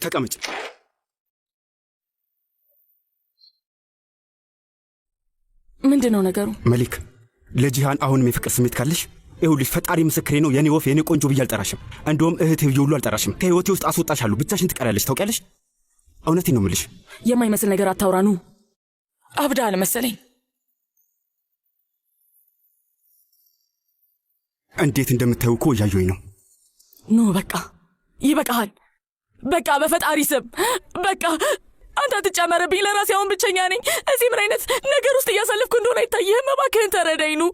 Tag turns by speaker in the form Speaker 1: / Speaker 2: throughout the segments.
Speaker 1: ተቀመጭ።
Speaker 2: ምንድነው ነገሩ?
Speaker 1: መሊክ ለጂሃን አሁንም የፍቅር ስሜት ካለሽ ይኸውልሽ፣ ፈጣሪ ምስክሬ ነው። የኔ ወፍ የኔ ቆንጆ ብዬ አልጠራሽም። እንደውም እህቴ ብዬ ሁሉ አልጠራሽም። ከህይወቴ ውስጥ አስወጣሻለሁ። ብቻሽን ትቀሪያለሽ። ታውቂያለሽ? እውነቴን ነው የምልሽ።
Speaker 2: የማይመስል ነገር አታውራኑ። አብዳል መሰለኝ።
Speaker 1: እንዴት እንደምታዩ እኮ እያየሁኝ ነው።
Speaker 2: ኖ በቃ ይበቃሃል። በቃ በፈጣሪ ስም በቃ አንተ አትጨመርብኝ። ለራሴ አሁን ብቸኛ ነኝ። እዚህ ምን አይነት ነገር ውስጥ እያሳለፍኩ እንደሆነ አይታየህም? እባክህን ተረዳኝ ኑ።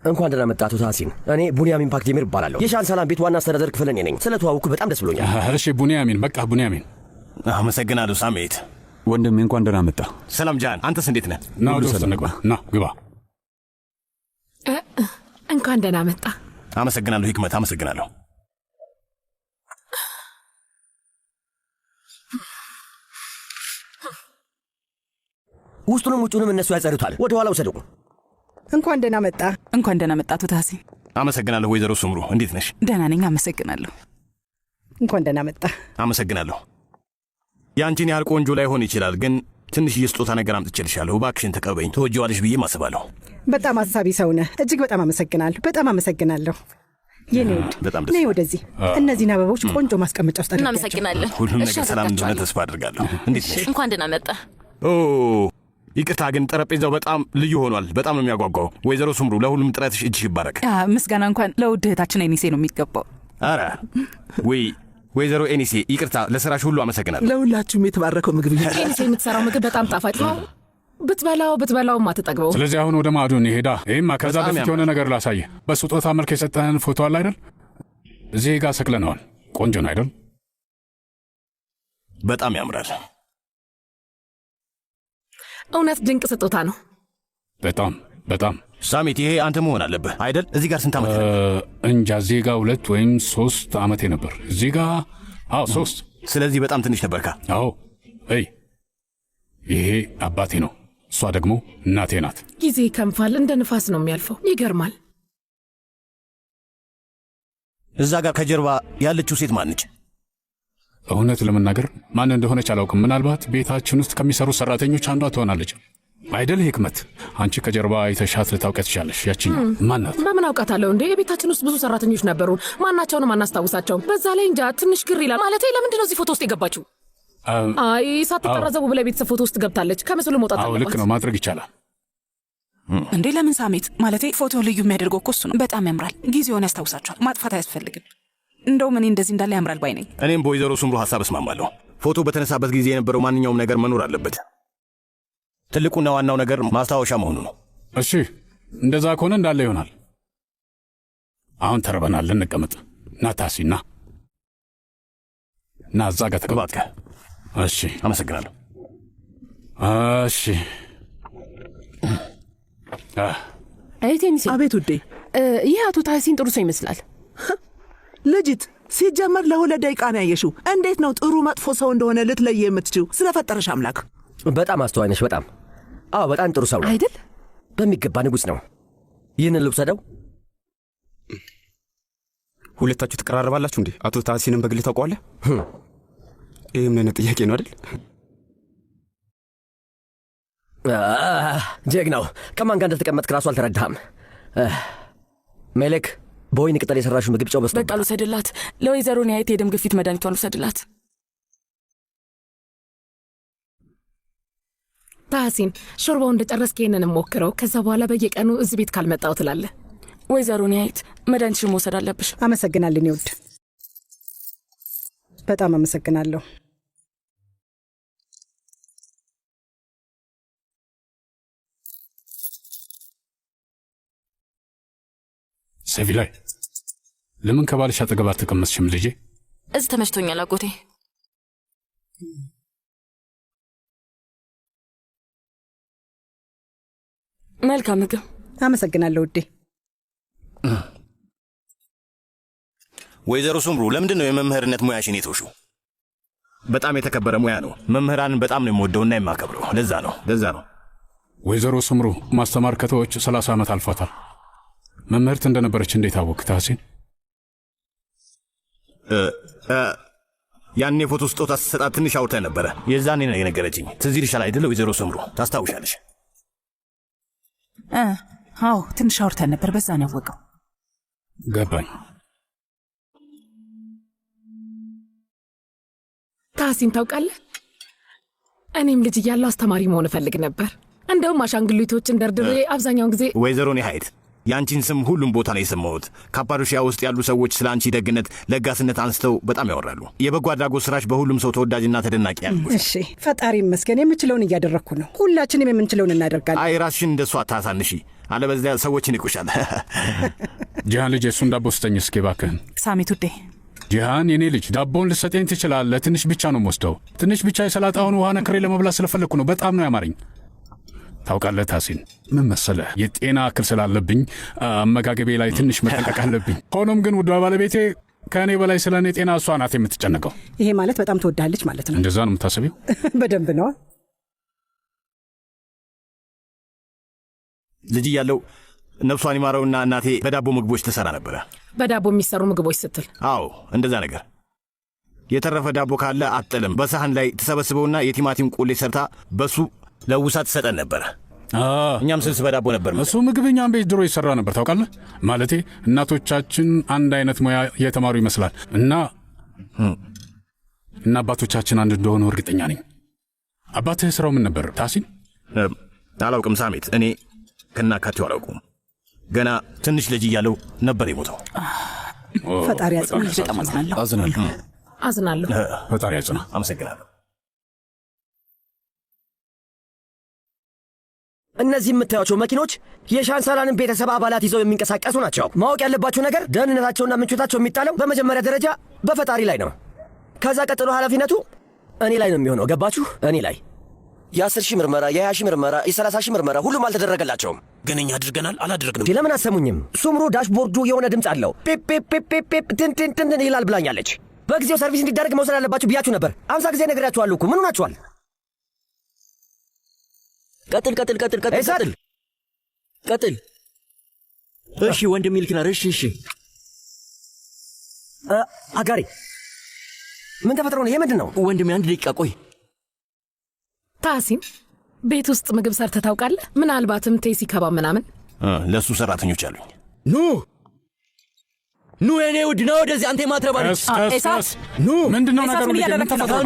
Speaker 3: እንኳን ደህና መጣ አቶ ታሲን። እኔ ቡንያሚን ፓክቴምር እባላለሁ። የሻን ሰላም ቤት ዋና አስተዳደር ክፍል እኔ ነኝ። ስለተዋወቅኩ በጣም ደስ ብሎኛል።
Speaker 4: እሺ ቡንያሚን፣ በቃ ቡንያሚን።
Speaker 5: አመሰግናለሁ ሳሜት።
Speaker 6: ወንድሜ እንኳን ደህና መጣ።
Speaker 5: ሰላም ጃን፣ አንተስ እንዴት ነህ?
Speaker 4: ና ወደ ውስጥ እንግባ። ና ግባ።
Speaker 7: እንኳን ደህና መጣ።
Speaker 5: አመሰግናለሁ ሂክመት፣ አመሰግናለሁ።
Speaker 3: ውስጡንም ውጩንም እነሱ ያጸዱታል። ወደ ኋላ ውሰዱ።
Speaker 8: እንኳን ደህና መጣ።
Speaker 9: እንኳን ደህና መጣ አቶ ታሲን።
Speaker 5: አመሰግናለሁ ወይዘሮ ሱምሩ፣ እንዴት ነሽ?
Speaker 9: ደህና ነኝ፣ አመሰግናለሁ።
Speaker 8: እንኳን ደህና መጣ።
Speaker 5: አመሰግናለሁ። ያንቺን ያህል ቆንጆ ላይሆን ይችላል፣ ግን ትንሽ የስጦታ ነገር አምጥቼልሻለሁ። እባክሽን ተቀበይኝ። ተወጂዋለሽ ብዬ አስባለሁ።
Speaker 8: በጣም አሳቢ ሰው ነህ። እጅግ በጣም አመሰግናለሁ። በጣም አመሰግናለሁ። የኔ ውድ ነይ ወደዚህ። እነዚህን አበቦች ቆንጆ ማስቀመጫ ውስጥ አድርጋቸው።
Speaker 2: እናመሰግናለን።
Speaker 5: ሁሉም ነገር ሰላም እንደሆነ ተስፋ አድርጋለሁ። እንዴት ነሽ?
Speaker 2: እንኳን ደህና መጣ።
Speaker 5: ይቅርታ ግን ጠረጴዛው በጣም ልዩ ሆኗል። በጣም ነው የሚያጓጓው። ወይዘሮ ሱምሩ ለሁሉም ጥረትሽ እጅሽ ይባረክ።
Speaker 9: ምስጋና እንኳን ለውድ እህታችን ኤኒሴ ነው የሚገባው።
Speaker 5: አረ ወይዘሮ ኤኒሴ ይቅርታ፣ ለስራሽ ሁሉ አመሰግናለሁ።
Speaker 7: ለሁላችሁም የተባረከው ምግብ። ኤኒሴ የምትሰራው ምግብ በጣም ጣፋጭ ነው። ብትበላው አትጠግበው።
Speaker 4: ስለዚህ አሁን ወደ ማዕዱን ይሄዳ። ይህማ ከዛ በፊት የሆነ ነገር ላሳየ። በስጦታ መልክ የሰጠህን ፎቶ አለ አይደል? እዚህ ጋር ሰቅለነዋል። ቆንጆ ነው አይደል?
Speaker 5: በጣም ያምራል።
Speaker 7: እውነት ድንቅ ስጦታ ነው።
Speaker 4: በጣም
Speaker 5: ሳሚት፣ ይሄ አንተ መሆን አለብህ አይደል? እዚህ ጋር ስንት ዓመት ነበር?
Speaker 4: እንጃ፣ እዚህ ጋር 2 ወይም 3 ዓመቴ ነበር። እዚህ ጋር 3።
Speaker 5: ስለዚህ በጣም ትንሽ ነበርካ?
Speaker 4: አዎ። ይሄ አባቴ ነው፣ እሷ ደግሞ እናቴ ናት።
Speaker 7: ጊዜ ይከንፋል፣ እንደ ንፋስ ነው የሚያልፈው። ይገርማል።
Speaker 5: እዛ ጋር ከጀርባ ያለችው ሴት ማን ነች?
Speaker 4: እውነት ለመናገር ማን እንደሆነች አላውቅም። ምናልባት ቤታችን ውስጥ ከሚሰሩ ሰራተኞች አንዷ ትሆናለች አይደል? ህክመት፣ አንቺ ከጀርባ አይተሻት ልታውቂያት ትችያለሽ። ያችኛው ማን ናት?
Speaker 7: በምን አውቃታለሁ እንዴ? የቤታችን ውስጥ ብዙ ሰራተኞች ነበሩ። ማናቸውንም አናስታውሳቸውም። በዛ ላይ እንጃ ትንሽ ግር ይላል። ማለቴ ለምንድን ነው እዚህ ፎቶ ውስጥ የገባችው? አይ ሳትጠረዘቡ ብላ ቤተሰብ ፎቶ ውስጥ ገብታለች። ከምስሉ መውጣት አለባት።
Speaker 4: ልክ ነው፣ ማድረግ ይቻላል
Speaker 9: እንዴ? ለምን ሳሜት? ማለቴ ፎቶ ልዩ የሚያደርገው እኮ እሱ ነው። በጣም ያምራል። ጊዜውን ያስታውሳቸዋል። ማጥፋት አያስፈልግም። እንደውም እኔ እንደዚህ እንዳለ ያምራል ባይ ነኝ።
Speaker 5: እኔም በወይዘሮ ሱምሩ ሐሳብ እስማማለሁ። ፎቶ በተነሳበት ጊዜ የነበረው ማንኛውም ነገር መኖር አለበት። ትልቁና ዋናው ነገር ማስታወሻ መሆኑ ነው።
Speaker 4: እሺ፣ እንደዛ ከሆነ እንዳለ ይሆናል። አሁን ተርበናል፣ ልንቀመጥ። ና ታሲና ና፣ እዛ ጋር ተቀመጥ። እሺ፣
Speaker 5: አመሰግናለሁ።
Speaker 4: እሺ።
Speaker 10: አይቴንሲ።
Speaker 7: አቤት ውዴ።
Speaker 10: ይህ አቶ ታሲን ጥሩ ሰው ይመስላል።
Speaker 7: ልጅት ሲጀመር ለ2 ደቂቃ ነው ያየሽው። እንዴት ነው ጥሩ መጥፎ ሰው እንደሆነ ልትለየ የምትችው? ስለፈጠረሽ አምላክ።
Speaker 3: በጣም አስተዋይ ነሽ። በጣም ጥሩ ሰው ነው
Speaker 10: አይደል?
Speaker 3: በሚገባ ንጉሥ ነው። ይህንን ልውሰደው።
Speaker 1: ሁለታችሁ ትቀራረባላችሁ እንዴ? አቶ ታሲንን በግል ታውቀዋለህ? ይህ ምን አይነት ጥያቄ ነው አይደል?
Speaker 3: ጀግናው፣ ከማን ጋር እንደተቀመጥክ ራሱ አልተረዳህም። ሜሌክ፣ በወይን ቅጠል የሰራሹ ምግብ ጨው በስቶ።
Speaker 2: በቃ ልውሰድላት። ለወይዘሮ ኒያየት የደም ግፊት መድኃኒቷን ልውሰድላት።
Speaker 7: ታሲን፣ ሾርባው እንደጨረስክ ይሄንን ሞክረው። ከዛ በኋላ በየቀኑ እዚህ ቤት ካልመጣው ትላለህ።
Speaker 2: ወይዘሮ ኒያየት መድኃኒትሽን መውሰድ አለብሽ።
Speaker 8: አመሰግናለሁ እኔ ውድ፣ በጣም አመሰግናለሁ።
Speaker 4: ሴቪላይ፣ ለምን ከባልሽ አጠገብ አልተቀመጥሽም ልጄ?
Speaker 2: እዚህ ተመችቶኛል አጎቴ። መልካም ምግብ።
Speaker 8: አመሰግናለሁ ውዴ።
Speaker 5: ወይዘሮ ሱምሩ፣ ለምንድን ነው የመምህርነት ሙያሽን የተውሽው? በጣም የተከበረ ሙያ ነው። መምህራንን በጣም ነው የምወደውና የማከብረው። ለዛ ነው።
Speaker 4: ወይዘሮ ስምሩ ማስተማር ከተወች 30 ዓመት አልፏታል። መምህርት እንደነበረች እንዴት አወቅ ታሲን?
Speaker 5: ያኔ ፎቶ ስጦታ ስትሰጣት ትንሽ አውርተን ነበረ። የዛኔ ነው የነገረችኝ። ትዝ ይልሻል አይደለ ወይዘሮ ስምሩ? ታስታውሻለሽ?
Speaker 9: አዎ ትንሽ አውርተን ነበር። በዛ ነው ያወቀው።
Speaker 4: ገባኝ።
Speaker 7: ታሲን ታውቃለህ፣ እኔም ልጅ እያለሁ አስተማሪ መሆን እፈልግ ነበር። እንደውም አሻንጉሊቶችን ደርድሬ አብዛኛውን ጊዜ
Speaker 5: ወይዘሮ ኒሃይት የአንቺን ስም ሁሉም ቦታ ነው የሰማሁት። ካፓዶሺያ ውስጥ ያሉ ሰዎች ስለ አንቺ ደግነት፣ ለጋስነት አንስተው በጣም ያወራሉ። የበጎ አድራጎት ስራሽ በሁሉም ሰው ተወዳጅና ተደናቂ ያልኩሽ።
Speaker 8: እሺ ፈጣሪ ይመስገን፣ የምችለውን እያደረግኩ ነው። ሁላችንም የምንችለውን እናደርጋለን።
Speaker 5: አይ ራስሽን እንደሷ አታሳንሺ፣ አለበዚያ ሰዎችን ይቁሻል።
Speaker 4: ጂሃን ልጅ እሱን ዳቦ ስጠኝ እስኪ እባክህን።
Speaker 9: ሳሚት ውዴ።
Speaker 4: ጂሃን የኔ ልጅ ዳቦውን ልሰጠኝ ትችላለህ? ትንሽ ብቻ ነው የምወስደው። ትንሽ ብቻ የሰላጣውን ውሃ ነክሬ ለመብላት ስለፈለግኩ ነው። በጣም ነው ያማረኝ። ታውቃለህ ታሲን፣ ምን መሰለህ የጤና እክል ስላለብኝ አመጋገቤ ላይ ትንሽ መጠንቀቅ አለብኝ። ሆኖም ግን ውዷ ባለቤቴ ከእኔ በላይ ስለ እኔ ጤና እሷ ናት የምትጨነቀው።
Speaker 8: ይሄ ማለት በጣም ትወዳለች ማለት ነው?
Speaker 4: እንደዛ ነው የምታስቢው?
Speaker 8: በደንብ ነው።
Speaker 5: ልጅ እያለሁ ነፍሷን ይማረውና እናቴ በዳቦ ምግቦች ትሰራ ነበረ።
Speaker 7: በዳቦ የሚሰሩ ምግቦች ስትል?
Speaker 5: አዎ እንደዛ ነገር። የተረፈ ዳቦ ካለ አትጥልም። በሳህን ላይ ትሰበስበውና የቲማቲም ቆሌ ሰርታ በሱ ለውሳ ትሰጠን ነበረ። እኛም ስልስ በዳቦ ነበር።
Speaker 4: እሱ ምግብ እኛም ቤት ድሮ ይሰራ ነበር። ታውቃለህ፣ ማለቴ እናቶቻችን አንድ አይነት ሙያ የተማሩ ይመስላል እና አባቶቻችን አንድ እንደሆኑ እርግጠኛ ነኝ። አባትህ ስራው ምን ነበር ታሲን?
Speaker 5: አላውቅም ሳሜት፣ እኔ ከናካቴው አላውቁም። ገና ትንሽ ልጅ እያለሁ ነበር የሞተው።
Speaker 8: ፈጣሪ ያጽናህ።
Speaker 9: በጣም አዝናለሁ።
Speaker 7: አዝናለሁ።
Speaker 4: ፈጣሪ ያጽናህ።
Speaker 5: አመሰግናለሁ።
Speaker 3: እነዚህ የምታዩቸው መኪኖች የሻንሳላንን ቤተሰብ አባላት ይዘው የሚንቀሳቀሱ ናቸው። ማወቅ ያለባችሁ ነገር ደህንነታቸውና ምቾታቸው የሚጣለው በመጀመሪያ ደረጃ በፈጣሪ ላይ ነው። ከዛ ቀጥሎ ኃላፊነቱ እኔ ላይ ነው የሚሆነው። ገባችሁ? እኔ ላይ የ10 ሺህ ምርመራ፣ የ20 ሺህ ምርመራ፣ የ30 ሺህ ምርመራ ሁሉም አልተደረገላቸውም።
Speaker 11: ግን እኛ አድርገናል። አላደረግንም።
Speaker 3: ለምን አሰሙኝም? ሱምሩ ዳሽቦርዱ የሆነ ድምፅ አለው። ፒፕ ትንትን ይላል ብላኛለች። በጊዜው ሰርቪስ እንዲደረግ መውሰድ አለባችሁ ብያችሁ ነበር። 50 ጊዜ ነግሬያችኋለሁ እኮ። ምን ሆናችኋል? ቀጥል።
Speaker 11: እሺ ወንድም ይልክናር። እሺ
Speaker 3: አጋሪ ምን ተፈጥሮ ነው? ይሄ ምንድን ነው?
Speaker 11: ወንድሜ 1 ደቂቃ ቆይ።
Speaker 7: ታሲን ቤት ውስጥ ምግብ ሰርተህ ታውቃለህ? ምናልባትም ቴሲ ከባብ ምናምን?
Speaker 5: ለሱ ሰራተኞች አሉኝ።
Speaker 11: ኑ የኔ ውድ ነው ወደዚህ። አንተ የማትረባ ልጅ
Speaker 4: ኤሳስ ኑ። ምንድነው ነገሩ?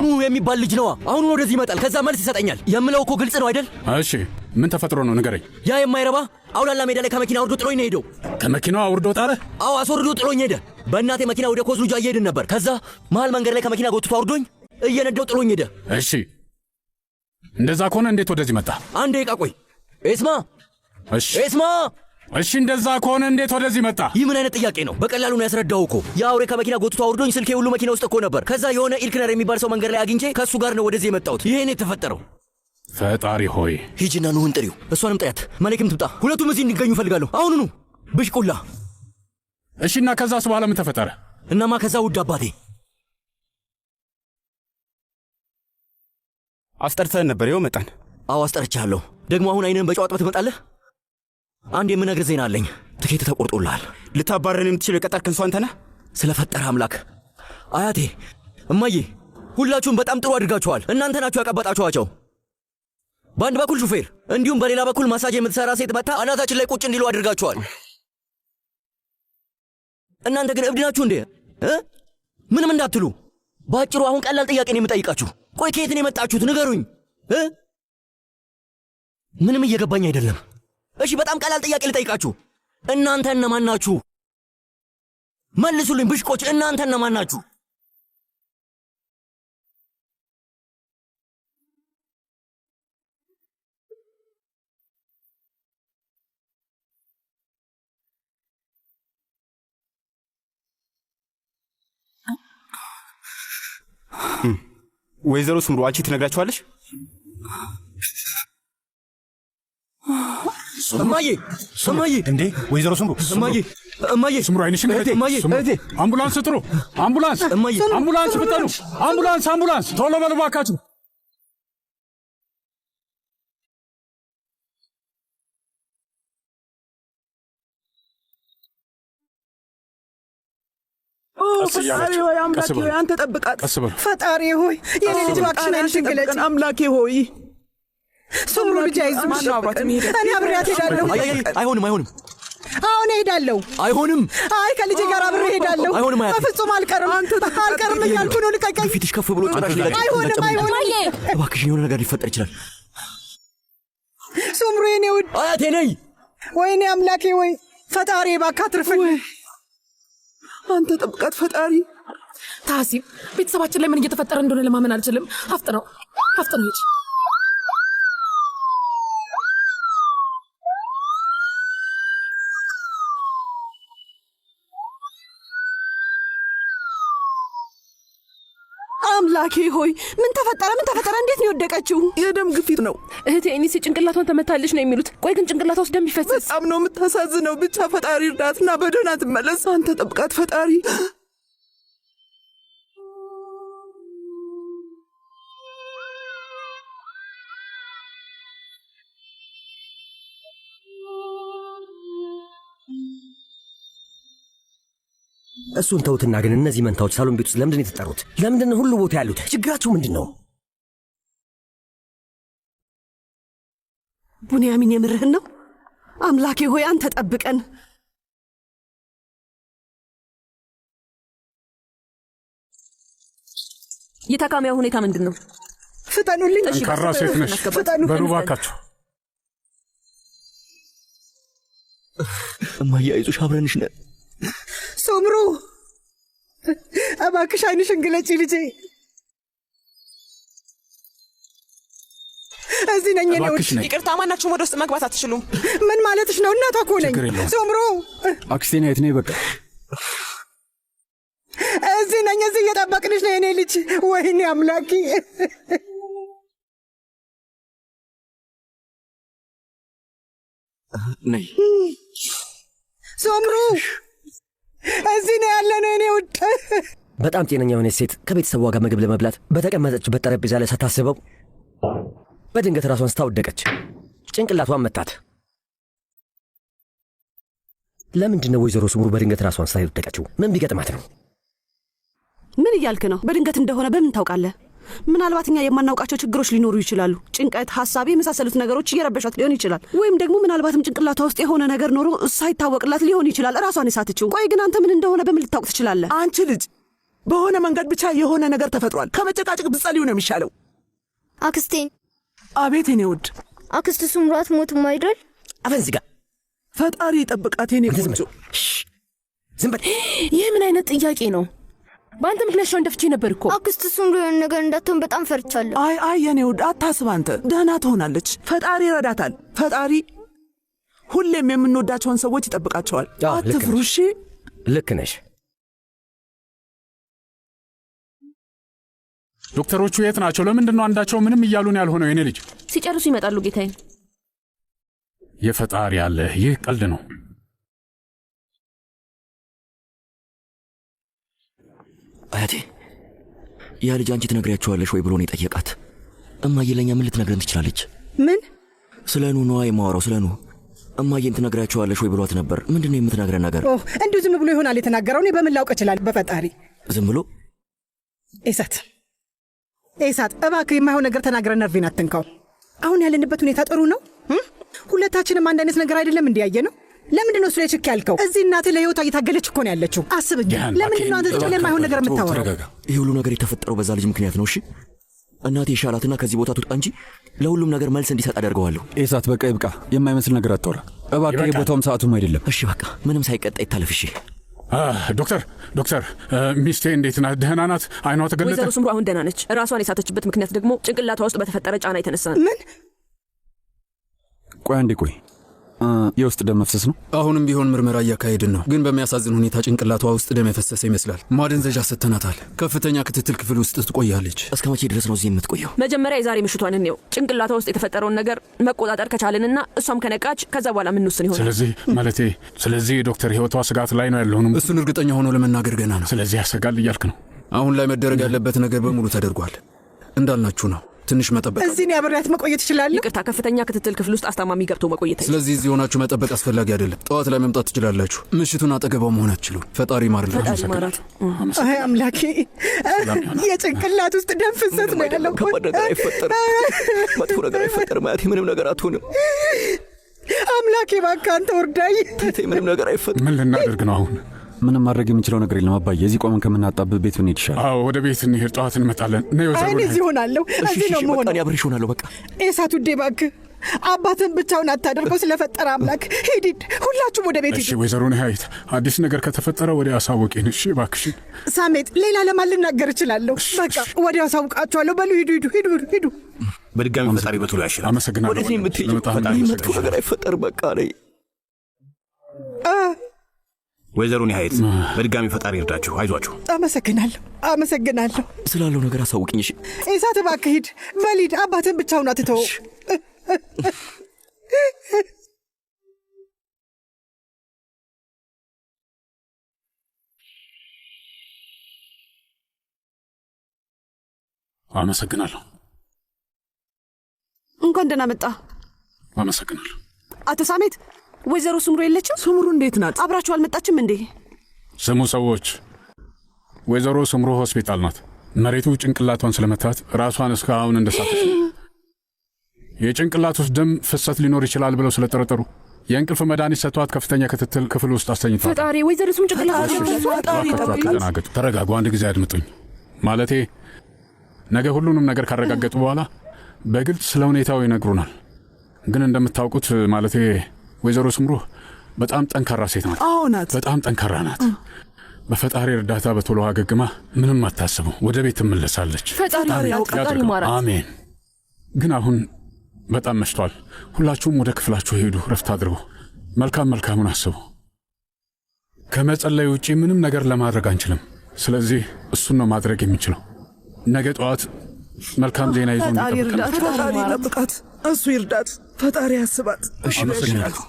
Speaker 11: ኑ የሚባል ልጅ ነዋ። አሁን ወደዚህ ይመጣል፣ ከዛ መልስ ይሰጠኛል። የምለው እኮ ግልጽ ነው አይደል?
Speaker 4: እሺ ምን ተፈጥሮ ነው ንገረኝ።
Speaker 11: ያ የማይረባ አውላላ ሜዳ ላይ ከመኪና አውርዶ ጥሎኝ ነው ሄደው።
Speaker 4: ከመኪናው አውርዶ ጣለ?
Speaker 11: አዎ አስወርዶ ጥሎኝ ሄደ። በእናቴ መኪና ወደ ኮስሉጃ እየሄድን ነበር። ከዛ መሀል መንገድ ላይ ከመኪና ጎትቶ አውርዶኝ እየነዳው ጥሎኝ ሄደ።
Speaker 4: እሺ እንደዛ ከሆነ እንዴት ወደዚህ መጣ?
Speaker 11: 1 ደቂቃ ቆይ። ኤስማ
Speaker 4: እሺ እንደዛ ከሆነ እንዴት ወደዚህ መጣ?
Speaker 11: ይህ ምን አይነት ጥያቄ ነው? በቀላሉ ነው ያስረዳው እኮ። የአውሬ ከመኪና ጎትቶ አውርዶኝ ስልኬ ሁሉ መኪና ውስጥ እኮ ነበር። ከዛ የሆነ ኢልክነር የሚባል ሰው መንገድ ላይ አግኝቼ ከእሱ ጋር ነው ወደዚህ የመጣሁት። ይሄን የተፈጠረው።
Speaker 4: ፈጣሪ ሆይ
Speaker 11: ሂጂና ኑህን ጥሪው፣ እሷንም ጥያት፣ መሌክም ትምጣ። ሁለቱም እዚህ እንዲገኙ እፈልጋለሁ አሁኑኑ። ብሽቁላ።
Speaker 4: እሺና ከዛስ በኋላ ምን ተፈጠረ?
Speaker 11: እናማ ከዛ ውድ አባቴ
Speaker 1: አስጠርተን ነበር። ይኸው መጣን።
Speaker 11: አዎ አስጠርቻለሁ። ደግሞ አሁን አይንህን በጨዋጥበት ትመጣለህ። አንድ የምነግርህ ዜና አለኝ። ትኬት ተቆርጦልሃል።
Speaker 1: ልታባረን የምትችለው የቀጠርክን ሰው አንተ ነህ?
Speaker 11: ስለፈጠረ አምላክ አያቴ፣ እማዬ፣ ሁላችሁም በጣም ጥሩ አድርጋችኋል። እናንተ ናችሁ ያቀበጣችኋቸው። በአንድ በኩል ሹፌር፣ እንዲሁም በሌላ በኩል ማሳጅ የምትሰራ ሴት መታ አናታችን ላይ ቁጭ እንዲሉ አድርጋችኋል። እናንተ ግን እብድ ናችሁ እንዴ? ምንም እንዳትሉ። በአጭሩ አሁን ቀላል ጥያቄ ነው የምጠይቃችሁ። ቆይ ከየት ነው የመጣችሁት? ንገሩኝ። ምንም እየገባኝ አይደለም። እሺ በጣም ቀላል ጥያቄ ልጠይቃችሁ። እናንተ እነማን ናችሁ? መልሱልኝ ብሽቆች፣ እናንተ እነማን ናችሁ?
Speaker 1: ወይዘሮ ስምሩ አንቺ ትነግራችኋለሽ?
Speaker 5: እማዬ እንዴ ወይዘሮ ስምሩ
Speaker 11: እማዬ
Speaker 4: ስምሩ አይንሽን እህቴ አምቡላንስ ጥሩ። አምቡላንስ ፍጠኑ። አምቡላንስ ቶሎ በሉ እባካችሁ።
Speaker 12: ፈጣሪ ሆይ አምላኬ ሆይ አንተ ጠብቃት።
Speaker 8: ፈጣሪ ሆይ የኔ ልጅ እባክሽን ዓይንሽን ግለጪ።
Speaker 12: አምላኬ ሆይ
Speaker 8: ሱምሩ ልጅ አይዞሽ፣ እኔ አብሬያት ሄዳለሁ።
Speaker 11: አይሆንም አይሆንም።
Speaker 8: አሁን ሄዳለሁ።
Speaker 11: አይሆንም።
Speaker 8: አይ ከልጄ ጋር አብሬ ሄዳለሁ።
Speaker 11: አይሆንም።
Speaker 8: በፍጹም አልቀርም፣ አልቀርም እያልኩ ነው። ልቀቀኝ።
Speaker 11: ፊትሽ ከፍ ብሎ ጭራሽ ሌላ
Speaker 8: አይሆንም፣ አይሆንም።
Speaker 11: እባክሽን የሆነ ነገር ሊፈጠር ይችላል።
Speaker 8: ሱምሩ የኔ ውድ
Speaker 11: አያቴ ነይ።
Speaker 8: ወይኔ አምላኬ ወይ ፈጣሪ እባክህ አትርፈኝ።
Speaker 12: አንተ ጠብቃት ፈጣሪ።
Speaker 7: ታሲብ ቤተሰባችን ላይ ምን እየተፈጠረ እንደሆነ ለማመን አልችልም። አፍጥነው ሂጅ።
Speaker 8: አምላኬ ሆይ ምን ተፈጠረ? እንዴት ነው የወደቀችው?
Speaker 12: የደም ግፊት ነው
Speaker 10: እህቴ። እኒሲ ጭንቅላቷን ተመታለች ነው የሚሉት። ቆይ ግን ጭንቅላቷ ውስጥ ደም ይፈሰስ።
Speaker 12: በጣም ነው የምታሳዝነው። ብቻ ፈጣሪ እርዳትና በደህና ትመለስ። አንተ ጠብቃት ፈጣሪ።
Speaker 3: እሱን ተውትና ግን እነዚህ መንታዎች ሳሎን ቤት ውስጥ ለምንድን የተጠሩት? ለምንድን ሁሉ ቦታ ያሉት? ችግራቸው ምንድን ነው?
Speaker 8: ቡንያሚን የምርህን ነው? አምላኬ ሆይ አንተ ጠብቀን።
Speaker 10: የታካሚዋ ሁኔታ ምንድን ነው?
Speaker 8: ፍጠኑልኝ።
Speaker 4: ጠንካራ ሴት ነሽ። በሉ እባካችሁ።
Speaker 11: እማዬ አይዞሽ፣ አብረንሽ ነን።
Speaker 8: ሱምሩ እባክሽ ዓይንሽን ግለጪ ልጄ። እዚህ ነኝ እኔ።
Speaker 9: ይቅርታ፣ ማናችሁም ወደ ውስጥ መግባት አትችሉም።
Speaker 8: ምን ማለትሽ ነው? እናቷ እኮ ነኝ። ሱምሩ
Speaker 6: አክስቴ ናት። ነይ በቃ
Speaker 8: እዚህ ነኝ። እዚህ እየጠበቅንሽ ነው የኔ ልጅ። ወይኔ አምላኬ።
Speaker 11: ነይ
Speaker 8: ሱምሩ እዚህ ነው ያለነው የኔ ውድ።
Speaker 3: በጣም ጤነኛ የሆነች ሴት ከቤተሰቧ ጋር ምግብ ለመብላት በተቀመጠችበት ጠረጴዛ ላይ ሳታስበው በድንገት ራሷን ስታወደቀች ጭንቅላቷን መታት። ለምንድን ነው ወይዘሮ ሱምሩ በድንገት ራሷን ስታወደቀችው? ምን ቢገጥማት ነው?
Speaker 13: ምን እያልክ ነው? በድንገት እንደሆነ በምን ታውቃለህ? ምናልባት እኛ የማናውቃቸው ችግሮች ሊኖሩ ይችላሉ። ጭንቀት፣ ሐሳብ የመሳሰሉት ነገሮች እየረበሻት ሊሆን ይችላል። ወይም ደግሞ ምናልባትም ጭንቅላቷ ውስጥ የሆነ ነገር ኖሮ ሳይታወቅላት ሊሆን ይችላል ራሷን የሳተችው። ቆይ ግን አንተ ምን እንደሆነ በምን ልታውቅ ትችላለህ?
Speaker 12: አንቺ ልጅ በሆነ መንገድ ብቻ የሆነ ነገር ተፈጥሯል። ከመጨቃጨቅ ብትጸልዩ ነው የሚሻለው።
Speaker 14: አክስቴን።
Speaker 12: አቤት የኔ ውድ።
Speaker 14: አክስት ሱምሩ አትሞትም አይደል?
Speaker 3: አፈን ዝጋ።
Speaker 12: ፈጣሪ ጠብቃት የኔ ቆንጆ።
Speaker 3: ዝም በል።
Speaker 10: ይህ ምን አይነት ጥያቄ ነው? በአንተ ምክንያት ሻውን ደፍቼ ነበር እኮ።
Speaker 14: አክስት ሱምሩ የሆነ ነገር እንዳትሆን በጣም ፈርቻለሁ።
Speaker 12: አይ የኔ ውድ አታስብ። አንተ ደህና ትሆናለች። ፈጣሪ ይረዳታል። ፈጣሪ ሁሌም የምንወዳቸውን ሰዎች ይጠብቃቸዋል። አትፍሩ እሺ።
Speaker 3: ልክ ነሽ።
Speaker 4: ዶክተሮቹ የት ናቸው? ለምንድን ነው አንዳቸው ምንም እያሉን ያልሆነው? የኔ ልጅ
Speaker 10: ሲጨርሱ ይመጣሉ ጌታዬ።
Speaker 4: የፈጣሪ ያለ ይህ ቀልድ ነው።
Speaker 11: አያቴ ያ ልጅ አንቺ ትነግሪያቸዋለሽ ወይ ብሎ ነው የጠየቃት። እማዬ ለእኛ ምን ልትነግረን ትችላለች?
Speaker 8: ምን?
Speaker 11: ስለ ኑ ነዋ የማወራው፣ ስለ ኑ። እማዬን ትነግሪያቸዋለሽ ወይ ብሏት ነበር። ምንድን ነው የምትነግረን ነገር?
Speaker 8: እንዲሁ ዝም ብሎ ይሆናል የተናገረው። እኔ በምን ላውቅ እችላለሁ? በፈጣሪ
Speaker 11: ዝም ብሎ።
Speaker 8: ኢሳት እባክህ የማይሆን ነገር ተናግረን ነርቬን አትንካው። አሁን ያለንበት ሁኔታ ጥሩ ነው። ሁለታችንም አንድ አይነት ነገር አይደለም እንዲያየ ነው። ለምንድን ነው እሱ ላይ ችክ ያልከው? እዚህ እናትህ ለህይወቷ እየታገለች እኮ ነው ያለችው። አስብኝ። ለምንድን ነው አንተ ዝም ብለህ የማይሆን ነገር የምታወራው?
Speaker 11: ይህ ሁሉ ነገር የተፈጠረው በዛ ልጅ ምክንያት ነው። እሺ እናቴ ይሻላትና ከዚህ ቦታ ትውጣ እንጂ ለሁሉም ነገር መልስ እንዲሰጥ አደርገዋለሁ።
Speaker 6: ኢሳት በቃ ይብቃ። የማይመስል ነገር አታውራ እባክህ። የቦታውም ሰዓቱም አይደለም።
Speaker 11: እሺ በቃ ምንም ሳይቀጣ ይታለፍ። እሺ
Speaker 4: ዶክተር ሚስቴ እንዴት ናት? ደህና ናት? አይኗ ተገለጠ?
Speaker 10: ወይዘሮ ሱምሩ አሁን ደህና ነች። ራሷን የሳተችበት ምክንያት ደግሞ ጭንቅላቷ ውስጥ በተፈጠረ ጫና የተነሳ ነው።
Speaker 8: ምን?
Speaker 6: ቆይ አንዴ ቆይ። የውስጥ ደም መፍሰስ ነው።
Speaker 1: አሁንም ቢሆን ምርመራ እያካሄድን ነው፣ ግን በሚያሳዝን ሁኔታ ጭንቅላቷ ውስጥ ደም የፈሰሰ ይመስላል። ማደንዘዣ ሰጥተናታል። ከፍተኛ ክትትል ክፍል ውስጥ ትቆያለች።
Speaker 11: እስከ መቼ ድረስ ነው እዚህ የምትቆየው?
Speaker 10: መጀመሪያ የዛሬ ምሽቷን እንየው። ጭንቅላቷ ውስጥ የተፈጠረውን ነገር መቆጣጠር ከቻልንና እሷም ከነቃች ከዛ በኋላ ምንወስን ይሆናል።
Speaker 4: ስለዚህ ዶክተር ህይወቷ ስጋት ላይ ነው ያለውን
Speaker 1: እሱን እርግጠኛ ሆኖ ለመናገር ገና ነው።
Speaker 4: ስለዚህ ያሰጋል እያልክ ነው?
Speaker 1: አሁን ላይ መደረግ ያለበት ነገር በሙሉ ተደርጓል። እንዳልናችሁ ነው።
Speaker 6: ትንሽ መጠበቅ።
Speaker 8: እዚህ ነው አብሬያት መቆየት እችላለሁ?
Speaker 10: ይቅርታ፣ ከፍተኛ ክትትል ክፍል ውስጥ አስታማሚ ገብቶ መቆየት።
Speaker 6: ስለዚህ እዚህ ሆናችሁ መጠበቅ አስፈላጊ አይደለም። ጠዋት ላይ መምጣት ትችላላችሁ። ምሽቱን አጠገባው መሆን አትችሉም። ፈጣሪ ይማርልህ።
Speaker 8: አይ አምላኬ፣ የጭንቅላት ውስጥ ደም ፍሰት ነው ያለው።
Speaker 11: ከባድ ነገር አይፈጠርም፣ መጥፎ ነገር አይፈጠርም። አያቴ ምንም ነገር አትሆንም።
Speaker 8: አምላኬ እባክህ አንተ እርዳኝ።
Speaker 11: ምንም ነገር አይፈጠርም።
Speaker 4: ምን ልናደርግ ነው አሁን?
Speaker 6: ምንም ማድረግ የምንችለው ነገር የለም አባዬ። እዚህ ቆመን ከምናጣብብ ቤት ብንሄድ ይሻላል።
Speaker 4: አዎ ወደ ቤት እንሄድ። ጠዋት እንመጣለን። ነይ ወዘሩ።
Speaker 8: እኔ እዚህ ሆናለሁ። እዚህ ነው መሆን።
Speaker 11: እኔ አብሬሽ ሆናለሁ። በቃ
Speaker 8: ኤሳት ውዴ እባክህ አባትን ብቻውን አታደርገው። ስለፈጠረ አምላክ ሂድ፣ ሁላችሁም ወደ ቤት ሂዱ።
Speaker 4: እሺ ወይዘሮ ነሐይት፣ አዲስ ነገር ከተፈጠረ ወዲያ አሳውቂን። እሺ እባክሽን።
Speaker 8: ሳሜት፣ ሌላ ለማን ልናገር እችላለሁ? በቃ ወዲያ አሳውቃችኋለሁ። በሉ ሂዱ።
Speaker 5: በድጋሚ ፈጣሪ በቶሎ ያሽላል።
Speaker 4: አመሰግናለሁ።
Speaker 11: ወደዚህ የምትሄጂው መጥፎ ነገር አይፈጠርም። በቃ ነይ።
Speaker 5: ወይዘሮ ነሐይት በድጋሚ ፈጣሪ ይርዳችሁ። አይዟችሁ።
Speaker 8: አመሰግናለሁ።
Speaker 11: ስላለው ነገር አሳውቅኝ። እሺ
Speaker 8: ኤሳት እባክህ ሂድ። በሊድ አባትን ብቻውን አትተው።
Speaker 4: አመሰግናለሁ።
Speaker 13: እንኳን ደህና መጣ።
Speaker 4: አመሰግናለሁ።
Speaker 13: አቶ ሳሜት፣ ወይዘሮ ስምሩ የለችም?
Speaker 12: ስምሩ እንዴት ናት?
Speaker 13: አብራችሁ አልመጣችም እንዴ?
Speaker 4: ስሙ ሰዎች፣ ወይዘሮ ስምሩ ሆስፒታል ናት። መሬቱ ጭንቅላቷን ስለመታት ራሷን እስካሁን እንደሳተች ነው። የጭንቅላት ውስጥ ደም ፍሰት ሊኖር ይችላል ብለው ስለጠረጠሩ የእንቅልፍ መድኃኒት ሰጥቷት ከፍተኛ ክትትል ክፍል ውስጥ አስተኝቷል።
Speaker 13: ፈጣሪ፣ ወይዘሮ ስም ጭንቅላት
Speaker 4: ተረጋጉ። ተረጋጉ። አንድ ጊዜ አድምጡኝ። ማለቴ ነገ ሁሉንም ነገር ካረጋገጡ በኋላ በግልጽ ስለ ሁኔታው ይነግሩናል። ግን እንደምታውቁት ማለቴ ወይዘሮ ስምሩ በጣም ጠንካራ ሴት ናት።
Speaker 12: አዎ ናት።
Speaker 4: በጣም ጠንካራ ናት። በፈጣሪ እርዳታ በቶሎ አገግማ ምንም አታስቡ፣ ወደ ቤት ትመለሳለች።
Speaker 10: ፈጣሪ ይማራል።
Speaker 4: አሜን። ግን አሁን በጣም መሽቷል። ሁላችሁም ወደ ክፍላችሁ ሄዱ፣ ረፍት አድርጉ፣ መልካሙን አስቡ። ከመጸለይ ውጪ ምንም ነገር ለማድረግ አንችልም። ስለዚህ እሱን ነው ማድረግ የሚችለው። ነገ ጠዋት መልካም ዜና ይዞ
Speaker 12: ፈጣሪ ይጠብቃት፣ እሱ ይርዳት፣ ፈጣሪ ያስባት።
Speaker 11: እሺ አመሰግናለሁ።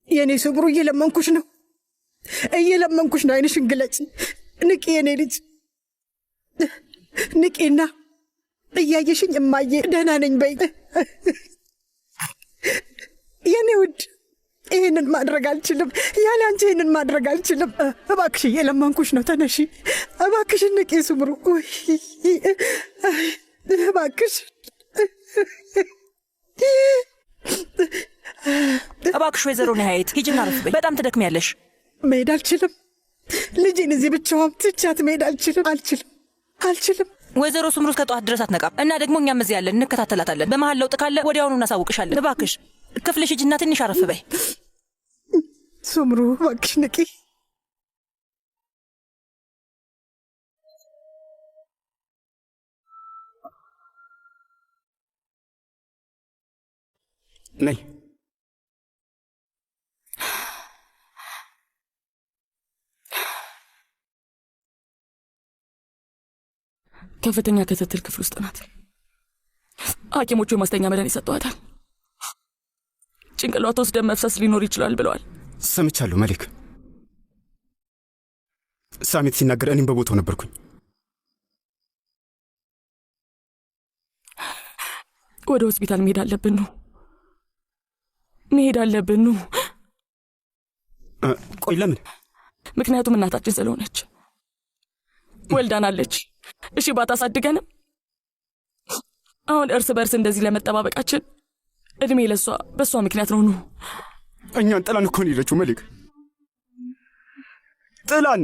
Speaker 8: የኔ ስምሩ እየለመንኩሽ ነው። አይንሽን ግለጪ። ንቂ የኔ ልጅ ንቂና እያየሽኝ እማዬ ደህና ነኝ በይ። የኔ ውድ ይህንን ማድረግ አልችልም፣ ያለ አንቺ ይህንን ማድረግ አልችልም። እባክሽ እየለመንኩሽ ነው። ተነሺ እባክሽ፣ ንቂ ስምሩ፣ እባክሽ
Speaker 2: እባክሽ ወይዘሮ ነሐይት ሂጂና አረፍ በይ። በጣም ትደክሚያለሽ።
Speaker 8: መሄድ አልችልም። ልጄን እዚህ ብቻዋን ትቻት መሄድ አልችልም።
Speaker 2: ወይዘሮ ስምሩ እስከ ጠዋት ድረስ አትነቃም እና ደግሞ እኛም እዚህ ያለን እንከታተላታለን። በመሀል ለውጥ ካለ ወዲያውኑ እናሳውቅሻለን። እባክሽ ክፍልሽ ሂጂና ትንሽ አረፍ በይ።
Speaker 8: ስምሩ እባክሽ ንቂ።
Speaker 1: ነይ።
Speaker 2: ከፍተኛ ክትትል ክፍል ውስጥ ናት። ሐኪሞቹ የማስተኛ መድኃኒት ሰጥተዋታል። ጭንቅላቷ ውስጥ ደም መፍሰስ ሊኖር ይችላል ብለዋል።
Speaker 1: ሰምቻለሁ መሊክ። ሳሜት ሲናገር እኔም በቦታው ነበርኩኝ።
Speaker 2: ወደ ሆስፒታል መሄድ አለብን ነው።
Speaker 1: ቆይ ለምን?
Speaker 2: ምክንያቱም እናታችን ስለሆነች ወልዳናለች። እሺ ባታሳድገንም አሁን እርስ በርስ እንደዚህ ለመጠባበቃችን እድሜ ለሷ በሷ ምክንያት ነው።
Speaker 1: እኛን ጥላን እኮ ነው የሄደችው መሊክ፣ ጥላን።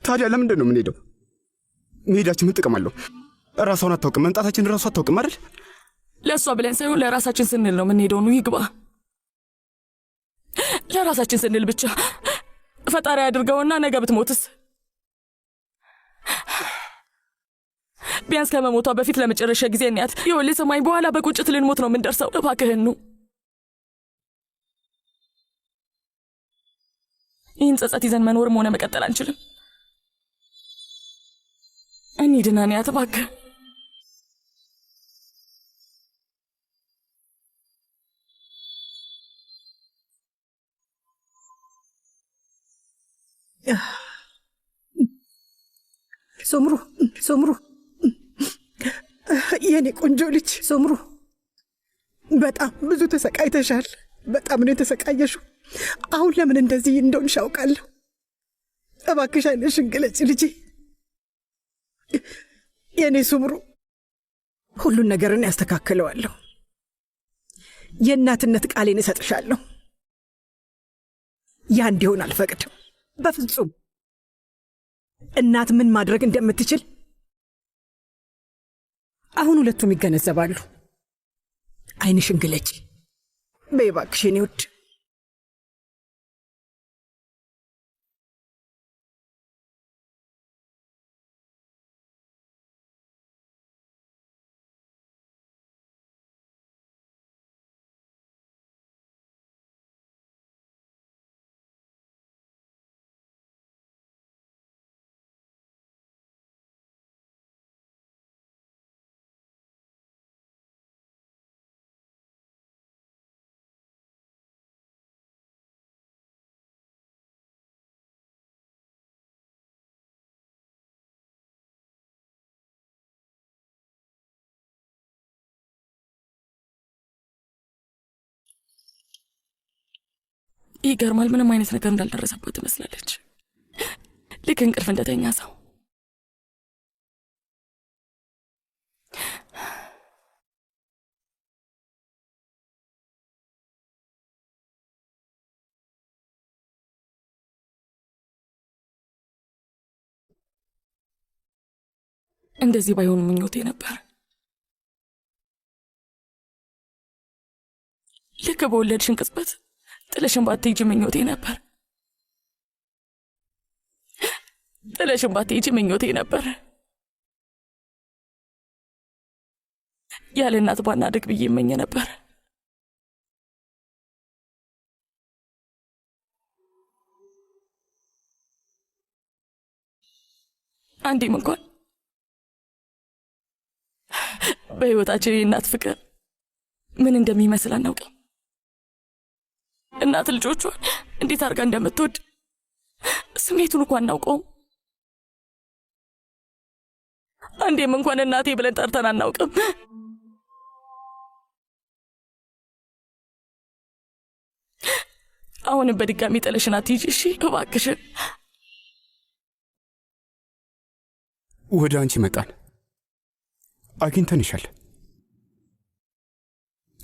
Speaker 1: ታዲያ ለምንድን ነው የምንሄደው? መሄዳችን ምን ጥቅም አለው? ራሷን አታውቅም፣ መምጣታችን ራሷ አታውቅም አይደል?
Speaker 2: ለእሷ ብለን ሳይሆን ለራሳችን ስንል ነው የምንሄደው። ነው ይግባ። ለራሳችን ስንል ብቻ ፈጣሪ አድርገውና ነገ ብትሞትስ? ቢያንስ ከመሞቷ በፊት ለመጨረሻ ጊዜ እናያት። ይኸውልህ ስማኝ፣ በኋላ በቁጭት ልንሞት ነው የምንደርሰው። እባክህን ነው። ይህን ጸጸት ይዘን መኖርም ሆነ መቀጠል አንችልም። እንሂድና እናያት እባክህ።
Speaker 8: ሶምሩ ሶምሩ፣ የኔ ቆንጆ ልጅ ሶምሩ፣ በጣም ብዙ ተሰቃይተሻል። በጣም ነው የተሰቃየሽው። አሁን ለምን እንደዚህ እንደሆንሽ አውቃለሁ። እባክሽ ዓይንሽን ግለጪ ልጄ። የኔ ሶምሩ፣ ሁሉን ነገርን ያስተካክለዋለሁ። የእናትነት ቃሌን እሰጥሻለሁ። ያ እንዲሆን አልፈቅድም በፍጹም። እናት ምን ማድረግ እንደምትችል አሁን ሁለቱም ይገነዘባሉ። ዓይንሽን ግለጪ በይ እባክሽ የኔ ውድ።
Speaker 2: ይገርማል። ምንም አይነት ነገር እንዳልደረሰባት ትመስላለች። ልክ እንቅልፍ እንደተኛ ሰው። እንደዚህ ባይሆን ምኞቴ ነበር። ልክ በወለድሽን ቅጽበት ጥለሽን ባትሄጂ ምኞቴ ነበር። ጥለሽን ባትሄጂ ምኞቴ ነበር። ያለ እናት ባናድግ ብዬ እመኝ ነበር። አንዴም እንኳን በሕይወታችን የእናት ፍቅር ምን እንደሚመስል አናውቅም። እናት ልጆቿን እንዴት አድርጋ እንደምትወድ ስሜቱን እንኳን አናውቀውም። አንዴም እንኳን እናቴ ብለን ጠርተን አናውቅም። አሁንም በድጋሚ ጥለሽን አትሂጂ እሺ፣ እባክሽን።
Speaker 1: ወደ አንቺ መጣን፣ አግኝተንሻል።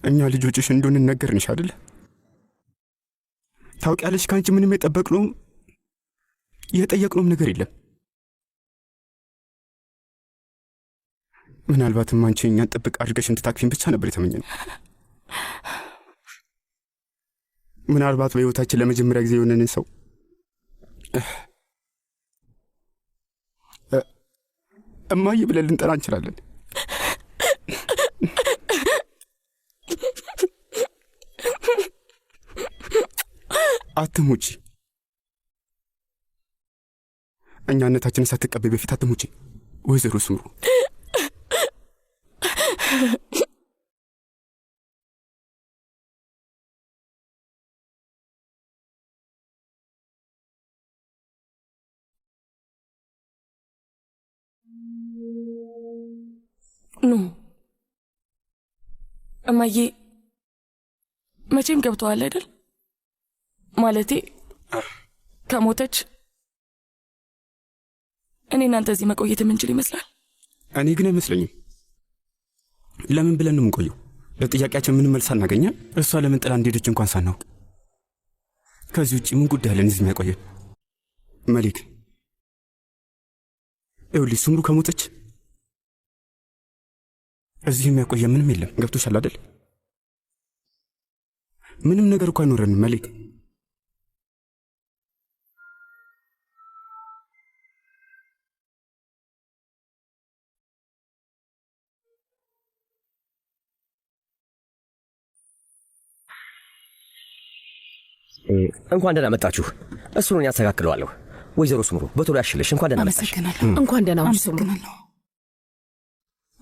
Speaker 1: እኛ ልጆችሽ እንደሆንን ነገርንሽ አይደል? ታውቂያለሽ፣ ከአንቺ ምንም የጠበቅነውም የጠየቅነውም ነገር የለም። ምናልባትም አንቺ እኛን ጥብቅ አድርገሽ እንድታቅፊን ብቻ ነበር የተመኘነው። ምናልባት በሕይወታችን ለመጀመሪያ ጊዜ የሆነንን ሰው እማዬ ብለን ልንጠራ እንችላለን። አትሙጪ። እኛነታችንን ሳትቀበይ በፊት አትሙጪ ወይዘሮ ስምሩ።
Speaker 2: ኑ እማዬ፣ መቼም ገብተዋል አይደል? ማለቴ ከሞተች እኔ እናንተ እዚህ መቆየት የምንችል ይመስላል።
Speaker 1: እኔ ግን አይመስለኝም። ለምን ብለን ነው የምንቆየው? ለጥያቄያችን ምንም መልስ አናገኛል። እሷ ለምን ጥላ እንደሄደች እንኳን ሳናውቅ። ከዚህ ውጭ ምን ጉዳይ አለን እዚህ የሚያቆየን? መሊክ፣ ይኸውልሽ ስምሩ ከሞተች እዚህ የሚያቆየ ምንም የለም። ገብቶሻል አይደል? ምንም ነገር እኮ አይኖረንም መሊክ።
Speaker 3: እንኳን ደህና መጣችሁ። እሱን ያስተካክለዋለሁ። ወይዘሮ ስምሩ በቶሎ ያሽልሽ። እንኳን ደህና መጣሽ።
Speaker 7: እንኳን ደህና ስምሩ።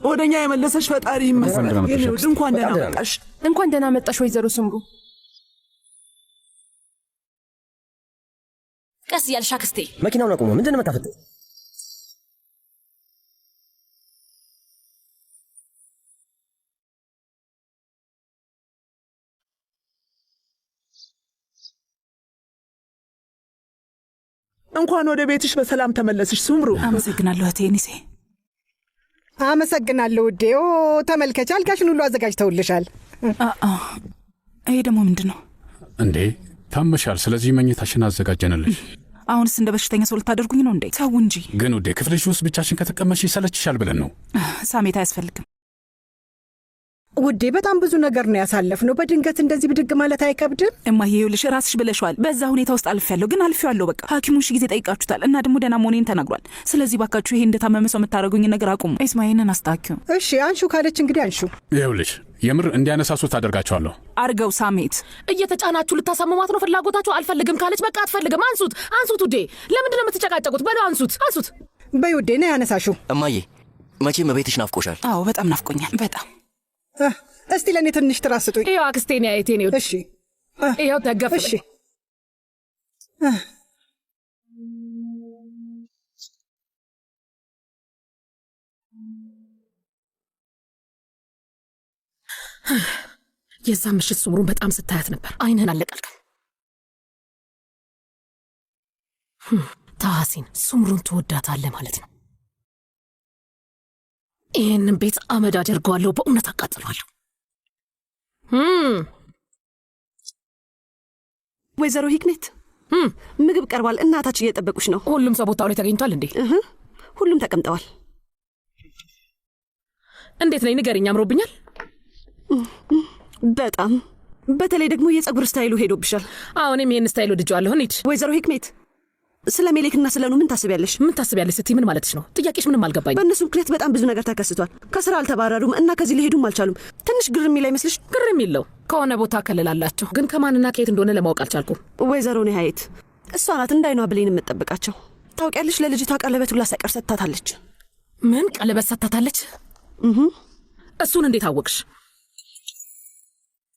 Speaker 12: ወደኛ የመለሰሽ ፈጣሪ ይመስገን። እንኳን ደህና መጣሽ።
Speaker 7: እንኳን ደህና መጣሽ ወይዘሮ ስምሩ።
Speaker 15: ቀስ
Speaker 2: ቀስ እያልሽ አክስቴ።
Speaker 3: መኪናውን አቁሞ ምንድን ነው የምታፈጥ?
Speaker 12: እንኳን ወደ ቤትሽ በሰላም ተመለስሽ ሱምሩ።
Speaker 9: አመሰግናለሁ እህቴ ኒሴ።
Speaker 8: አመሰግናለሁ ውዴ። ተመልከች፣ አልጋሽን ሁሉ አዘጋጅተውልሻል።
Speaker 9: ይሄ ደግሞ ምንድን ነው
Speaker 4: እንዴ? ታመሻል። ስለዚህ መኝታሽን አዘጋጀንልሽ።
Speaker 9: አሁንስ እንደ በሽተኛ ሰው ልታደርጉኝ ነው እንዴ? ተው እንጂ።
Speaker 4: ግን ውዴ ክፍልሽ ውስጥ ብቻሽን ከተቀመሽ ይሰለችሻል ብለን ነው።
Speaker 9: ሳሜት አያስፈልግም
Speaker 8: ውዴ። በጣም ብዙ ነገር ነው ያሳለፍነው። በድንገት እንደዚህ ብድግ ማለት አይከብድም?
Speaker 9: እማዬ ይኸውልሽ ራስሽ ብለሽዋል። በዛ ሁኔታ ውስጥ አልፌያለሁ፣ ግን አልፌዋለሁ። በቃ ሐኪሙን ሺ ጊዜ ጠይቃችሁታል እና ደግሞ ደህና መሆኔን ተናግሯል። ስለዚህ ባካችሁ ይሄ እንደታመመ ሰው የምታደርጉኝ ነገር አቁሙ። ኢስማኤልን አስታኪው።
Speaker 8: እሺ አንሹ ካለች እንግዲህ አንሹ።
Speaker 4: ይኸውልሽ የምር እንዲያነሳሱት አደርጋቸዋለሁ።
Speaker 9: አርገው ሳሜት
Speaker 7: እየተጫናችሁ ልታሳምሟት ነው ፍላጎታችሁ። አልፈልግም ካለች በቃ አትፈልግም። አንሱት፣ አንሱት ውዴ። ለምንድን ነው የምትጨቃጨቁት? በለው አንሱት፣ አንሱት።
Speaker 8: በይ ውዴ ና ያነሳሹ።
Speaker 11: እማዬ መቼም ቤትሽ ናፍቆሻል።
Speaker 9: አዎ በጣም ናፍቆኛል፣ በጣም።
Speaker 8: እስቲ ለእኔ ትንሽ ትራስ ስጡኝ።
Speaker 7: ይኸው አክስቴን ያየቴን ይኸው።
Speaker 8: እሺ
Speaker 7: ይኸው ተገፍ።
Speaker 8: እሺ
Speaker 7: የዛ ምሽት ሱምሩን በጣም ስታያት ነበር። አይንህን አለቀልክም። ታሐሲን ሱምሩን ትወዳታለህ ማለት ነው። ይህንን ቤት አመድ አደርገዋለሁ፣ በእውነት አቃጥሏለሁ።
Speaker 13: ወይዘሮ ሂክሜት ምግብ ቀርቧል። እናታችን እየጠበቁሽ ነው።
Speaker 7: ሁሉም ሰው ቦታው ላይ ተገኝቷል እንዴ?
Speaker 13: ሁሉም ተቀምጠዋል።
Speaker 7: እንዴት ነኝ ንገሪኝ። አምሮብኛል
Speaker 13: በጣም። በተለይ ደግሞ የጸጉር ስታይሉ ሄዶብሻል።
Speaker 7: አሁንም ይህን ስታይል ወድጄዋለሁ። እንሂድ።
Speaker 13: ወይዘሮ ሂክሜት ስለ ሜሌክና ስለ ኑ ምን ታስቢያለሽ?
Speaker 7: ምን ታስቢያለሽ ስትይ ምን ማለትሽ ነው? ጥያቄሽ ምንም አልገባኝ።
Speaker 13: በእነሱ ምክንያት በጣም ብዙ ነገር ተከስቷል። ከስራ አልተባረሩም እና ከዚህ ሊሄዱም አልቻሉም። ትንሽ ግር የሚል አይመስልሽ?
Speaker 7: ግር የሚለው ከሆነ ቦታ ከልላላችሁ፣ ግን ከማንና ከየት እንደሆነ ለማወቅ አልቻልኩም።
Speaker 13: ወይዘሮ ኒሃየት እሷ ናት እንዳይኗ ብሌን የምትጠብቃቸው። ታውቂያለሽ፣ ለልጅቷ ቀለበት ሁላ ሳይቀር ሰጥታታለች።
Speaker 7: ምን ቀለበት ሰጥታታለች? እሱን እንዴት አወቅሽ?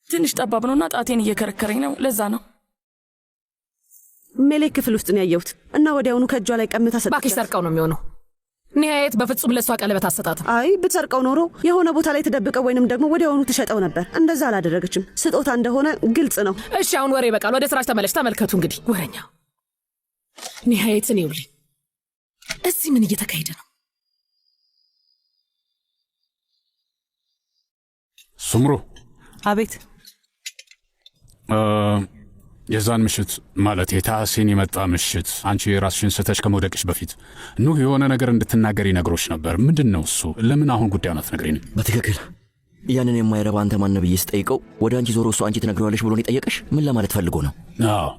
Speaker 2: ትንሽ ጠባብ ነውና ጣቴን እየከረከረኝ ነው፣ ለዛ ነው።
Speaker 13: ሜሌክ ክፍል ውስጥ ነው ያየሁት እና ወዲያውኑ ከእጇ ላይ ቀምታ ሰጠች።
Speaker 7: ባክሽ ሰርቀው ነው የሚሆነው። ኒሃየት በፍጹም ለሷ ቀለበት አሰጣትም።
Speaker 13: አይ ብትሰርቀው ኖሮ የሆነ ቦታ ላይ ተደብቀው ወይንም ደግሞ ወዲያውኑ ትሸጠው ነበር። እንደዛ አላደረገችም። ስጦታ እንደሆነ ግልጽ ነው።
Speaker 7: እሺ አሁን ወሬ ይበቃል። ወደ ስራሽ ተመለሽ። ተመልከቱ እንግዲህ ወረኛ ኒሃየትን ይውልኝ። እዚህ ምን እየተካሄደ ነው?
Speaker 4: ሱምሩ።
Speaker 9: አቤት።
Speaker 4: የዛን ምሽት ማለት የታሐሲን የመጣ ምሽት አንቺ ራስሽን ስተሽ ከመውደቅሽ በፊት ኑህ የሆነ ነገር እንድትናገር ይነግሮች ነበር። ምንድን ነው እሱ? ለምን አሁን ጉዳዩን አትነግሪንም?
Speaker 11: በትክክል ያንን የማይረባ አንተ ማን ብዬ ስጠይቀው ወደ አንቺ ዞሮ እሱ አንቺ ትነግረዋለሽ ብሎን የጠየቀሽ ምን ለማለት ፈልጎ ነው?
Speaker 4: አዎ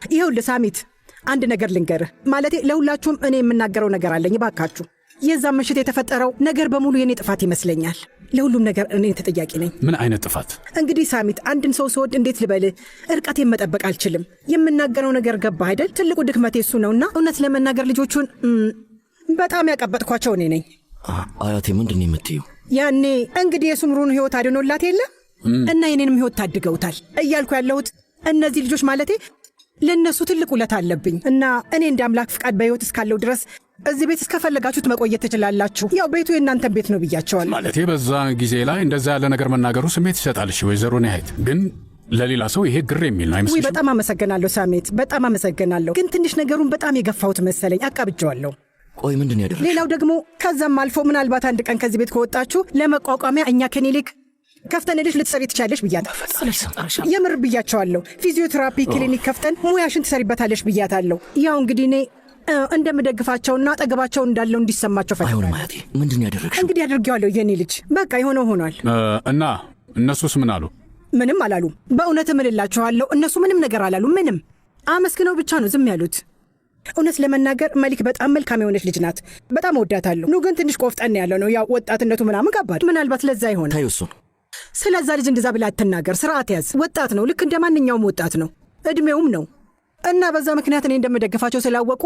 Speaker 8: ይኸውልህ ሳሚት፣ አንድ ነገር ልንገርህ። ማለቴ ለሁላችሁም እኔ የምናገረው ነገር አለኝ። ባካችሁ የዛ ምሽት የተፈጠረው ነገር በሙሉ የኔ ጥፋት ይመስለኛል። ለሁሉም ነገር እኔ ተጠያቂ ነኝ።
Speaker 4: ምን አይነት ጥፋት?
Speaker 8: እንግዲህ ሳሚት፣ አንድን ሰው ስወድ እንዴት ልበልህ፣ እርቀቴን መጠበቅ አልችልም። የምናገረው ነገር ገባህ አይደል? ትልቁ ድክመቴ እሱ ነውና እውነት ለመናገር ልጆቹን በጣም ያቀበጥኳቸው እኔ ነኝ።
Speaker 11: አያቴ ምንድን ነው የምትዩ?
Speaker 8: ያኔ እንግዲህ የሱምሩን ህይወት አድኖላት የለ እና የኔንም ህይወት ታድገውታል እያልኩ ያለሁት እነዚህ ልጆች ማለቴ ለእነሱ ትልቅ ውለት አለብኝ እና እኔ እንደ አምላክ ፍቃድ በሕይወት እስካለው ድረስ እዚህ ቤት እስከፈለጋችሁት መቆየት ትችላላችሁ። ያው ቤቱ የእናንተን ቤት ነው ብያቸዋል።
Speaker 4: ማለቴ በዛ ጊዜ ላይ እንደዛ ያለ ነገር መናገሩ ስሜት ይሰጣልሽ ወይዘሮ ኒሃየት፣ ግን ለሌላ ሰው ይሄ ግር የሚል ነው አይመስልሽም?
Speaker 8: በጣም አመሰግናለሁ ሳሜት፣ በጣም አመሰግናለሁ። ግን ትንሽ ነገሩን በጣም የገፋሁት መሰለኝ፣ አቃብጀዋለሁ።
Speaker 11: ቆይ ምንድን ያደረግሽ?
Speaker 8: ሌላው ደግሞ ከዛም አልፎ ምናልባት አንድ ቀን ከዚህ ቤት ከወጣችሁ ለመቋቋሚያ እኛ ከኔሊክ ከፍተንልሽ ልትሰሪ ትቻለሽ ብያታለሁ። የምር ብያቸዋለሁ። ፊዚዮቴራፒ ክሊኒክ ከፍተን ሙያሽን ትሰሪበታለሽ ብያታለሁ። ያው እንግዲህ እኔ እንደምደግፋቸውና አጠገባቸው እንዳለው እንዲሰማቸው ፈልጋለሁ።
Speaker 11: አይሆንም አያቴ፣ ምንድን ያደረግሽ?
Speaker 8: እንግዲህ አድርጌዋለሁ የኔ ልጅ። በቃ የሆነው ሆኗል።
Speaker 4: እና እነሱስ ምን አሉ?
Speaker 8: ምንም አላሉም። በእውነት እምልላችኋለሁ እነሱ ምንም ነገር አላሉ። ምንም አመስግነው ብቻ ነው ዝም ያሉት። እውነት ለመናገር መሊክ በጣም መልካም የሆነች ልጅ ናት። በጣም እወዳታለሁ። ኑ ግን ትንሽ ቆፍጠን ያለው ነው። ያው ወጣትነቱ ምናምን ከባድ፣ ምናልባት ለዛ ይሆናል።
Speaker 11: ታዩ እሱን
Speaker 8: ስለዛ ልጅ እንደዛ ብላ አትናገር። ስርዓት ያዝ። ወጣት ነው፣ ልክ እንደ ማንኛውም ወጣት ነው። እድሜውም ነው እና በዛ ምክንያት እኔ እንደምደግፋቸው ስላወቁ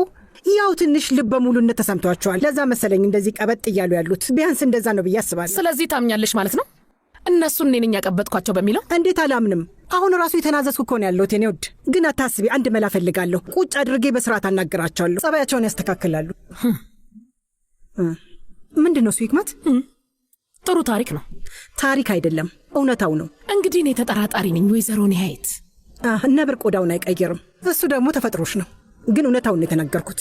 Speaker 8: ያው ትንሽ ልበ ሙሉነት ተሰምቷቸዋል። ለዛ መሰለኝ እንደዚህ ቀበጥ እያሉ ያሉት። ቢያንስ እንደዛ ነው ብዬ አስባለሁ።
Speaker 7: ስለዚህ ታምኛለሽ ማለት ነው? እነሱን እኔ ነኝ ያቀበጥኳቸው በሚለው
Speaker 8: እንዴት አላምንም? አሁን ራሱ የተናዘዝኩ እኮ ነው ያለሁት የኔ ውድ። ግን አታስቢ፣ አንድ መላ ፈልጋለሁ። ቁጭ አድርጌ በስርዓት አናግራቸዋለሁ። ጸባያቸውን ያስተካክላሉ። ምንድን ነው እሱ ሂክመት?
Speaker 7: ጥሩ ታሪክ ነው።
Speaker 8: ታሪክ አይደለም፣ እውነታው ነው።
Speaker 7: እንግዲህ እኔ ተጠራጣሪ ነኝ ወይዘሮ ኒሀየት።
Speaker 8: ነብር ቆዳውን አይቀይርም። እሱ ደግሞ ተፈጥሮሽ ነው። ግን እውነታውን የተናገርኩት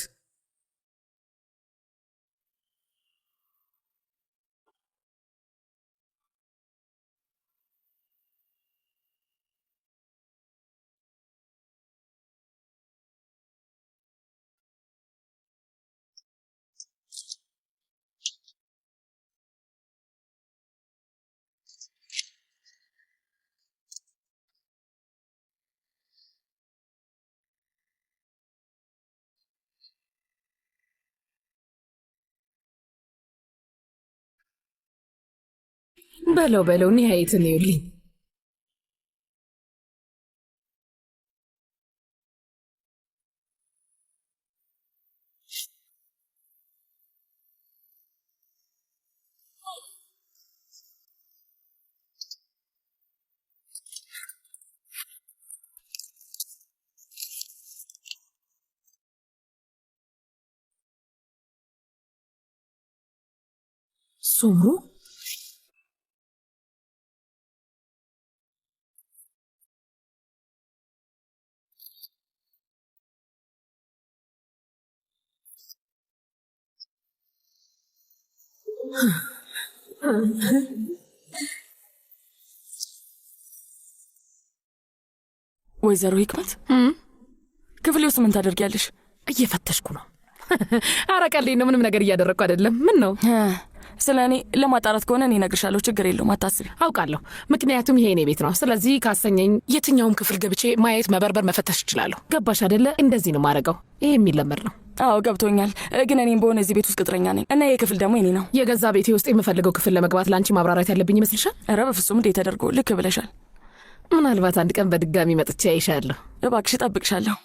Speaker 7: በለው ኒሀየትን ይውልኝ። ሱምሩ
Speaker 2: ወይዘሮ ሂክመት ክፍሌ ውስጥ ምን ታደርጊያለሽ?
Speaker 7: እየፈተሽኩ ነው። አረቀልኝ ነው። ምንም ነገር እያደረግኩ አይደለም። ምን ነው?
Speaker 2: ስለ እኔ ለማጣራት ከሆነ እኔ እነግርሻለሁ። ችግር የለውም፣ አታስቢ።
Speaker 7: አውቃለሁ፣ ምክንያቱም ይሄ እኔ ቤት ነው። ስለዚህ ካሰኘኝ የትኛውም ክፍል ገብቼ ማየት፣ መበርበር፣ መፈተሽ እችላለሁ። ገባሽ አይደለ? እንደዚህ ነው ማድረገው። ይሄ የሚለመድ ነው።
Speaker 2: አዎ ገብቶኛል። ግን እኔም በሆነ እዚህ ቤት ውስጥ ቅጥረኛ ነኝ እና ይሄ ክፍል ደግሞ የኔ ነው።
Speaker 7: የገዛ ቤቴ ውስጥ የምፈልገው ክፍል ለመግባት ለአንቺ ማብራራት ያለብኝ ይመስልሻል?
Speaker 2: ኧረ በፍጹም። እንዴት ተደርጎ? ልክ ብለሻል።
Speaker 7: ምናልባት አንድ ቀን በድጋሚ መጥቼ አይሻለሁ።
Speaker 2: እባክሽ እጠብቅሻለሁ።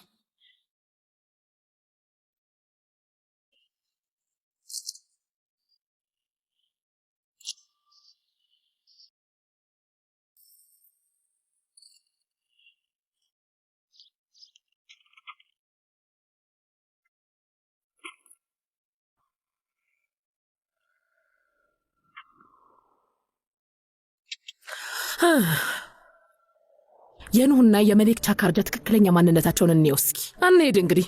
Speaker 7: የኑህና የመሌክ ቻካርጃ ትክክለኛ ማንነታቸውን እንየው እስኪ። አንሄድ እንግዲህ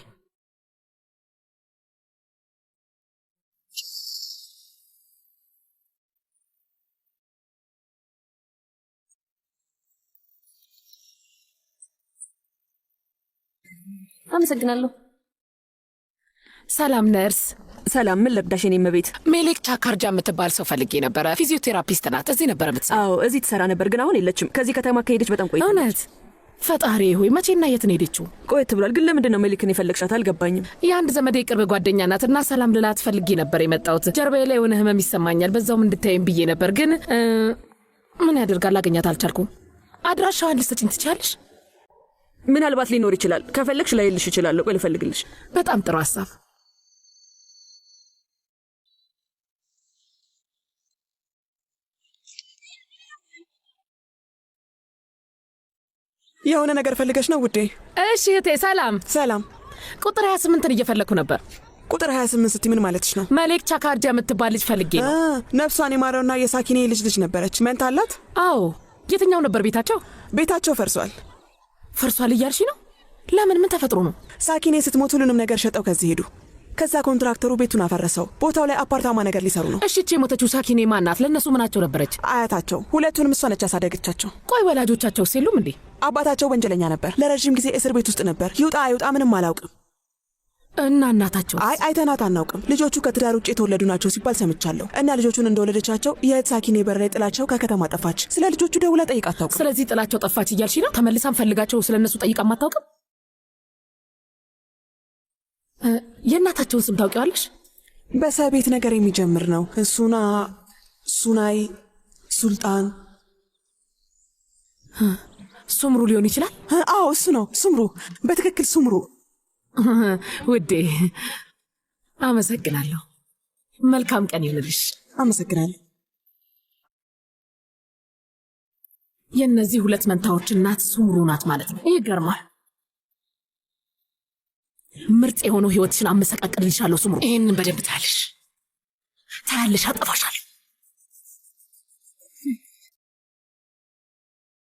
Speaker 10: አመሰግናለሁ።
Speaker 7: ሰላም ነርስ።
Speaker 10: ሰላም፣ ምን ልርዳሽ? የኔ እመቤት።
Speaker 7: ሜሌክ ቻካርጃ የምትባል ሰው ፈልጌ ነበረ። ፊዚዮቴራፒስት ናት። እዚህ ነበረ የምትሰራ።
Speaker 10: አዎ እዚህ ትሰራ ነበር፣ ግን አሁን የለችም። ከዚህ ከተማ ከሄደች በጣም ቆይታለች።
Speaker 7: እውነት? ፈጣሪ ሆይ መቼና የትን ሄደችው?
Speaker 10: ቆየት ብሏል። ግን ለምንድን ነው ሜሌክን የፈለግሻት? አልገባኝም።
Speaker 7: የአንድ ዘመዴ ቅርብ ጓደኛ ናት እና ሰላም ልላት ፈልጌ ነበር የመጣሁት። ጀርባዬ ላይ የሆነ ህመም ይሰማኛል፣ በዛውም እንድታይም ብዬ ነበር። ግን ምን ያደርጋል ላገኛት አልቻልኩም። አድራሻዋን ልትሰጪኝ ትችያለሽ?
Speaker 10: ምናልባት ሊኖር ይችላል። ከፈለግሽ ላይልሽ ይችላል። ቆይ ልፈልግልሽ።
Speaker 7: በጣም ጥሩ ሀሳብ።
Speaker 12: የሆነ ነገር ፈልገሽ ነው ውዴ?
Speaker 7: እሺ እህቴ። ሰላም
Speaker 12: ሰላም።
Speaker 7: ቁጥር 28ን እየፈለግኩ ነበር።
Speaker 12: ቁጥር 28 ስትይ ምን ማለትሽ ነው?
Speaker 7: መሌክ ቻካርጃ የምትባል ልጅ ፈልጌ ነው።
Speaker 12: ነፍሷን የማረውና የሳኪኔ ልጅ ነበረች። መንታ አላት?
Speaker 7: አዎ። የትኛው ነበር ቤታቸው?
Speaker 12: ቤታቸው ፈርሷል።
Speaker 7: ፈርሷል እያልሽ ነው? ለምን? ምን ተፈጥሮ ነው?
Speaker 12: ሳኪኔ ስትሞት ሁሉንም ነገር ሸጠው ከዚህ ሄዱ። ከዛ ኮንትራክተሩ ቤቱን አፈረሰው። ቦታው ላይ አፓርታማ ነገር ሊሰሩ ነው።
Speaker 7: እሺ እቺ የሞተችው ሳኪኔ ማናት? ለእነሱ ምናቸው ነበረች?
Speaker 12: አያታቸው። ሁለቱንም እሷ ነች ያሳደገቻቸው።
Speaker 7: ቆይ ወላጆቻቸው የሉም እንዴ?
Speaker 12: አባታቸው ወንጀለኛ ነበር። ለረጅም ጊዜ እስር ቤት ውስጥ ነበር። ይውጣ አይውጣ ምንም አላውቅም።
Speaker 7: እና እናታቸው?
Speaker 12: አይተናት አናውቅም። ልጆቹ ከትዳር ውጭ የተወለዱ ናቸው ሲባል ሰምቻለሁ። እና ልጆቹን እንደወለደቻቸው የእህት ሳኪኔ በር ላይ ጥላቸው ከከተማ ጠፋች። ስለ ልጆቹ ደውላ ጠይቃ አታውቅም።
Speaker 7: ስለዚህ ጥላቸው ጠፋች እያልሽ ነው? ተመልሳም ፈልጋቸው ስለ እነሱ ጠይቃ አታውቅም? የእናታቸውን ስም ታውቂዋለሽ?
Speaker 12: በሰቤት ነገር የሚጀምር ነው። ሱናይ፣ ሱልጣን፣
Speaker 7: ሱምሩ ሊሆን ይችላል።
Speaker 12: አዎ እሱ ነው፣ ሱምሩ። በትክክል ሱምሩ።
Speaker 7: ውዴ አመሰግናለሁ። መልካም ቀን ይሁንልሽ።
Speaker 12: አመሰግናለሁ።
Speaker 7: የእነዚህ ሁለት መንታዎች እናት ሱምሩ ናት ማለት ነው። ይገርማል። ምርጥ የሆነው ህይወትሽን አመሰቃቅልልሻለሁ ሱምሩ። ይህንን በደንብ ታያለሽ፣ አጠፋሻለሁ።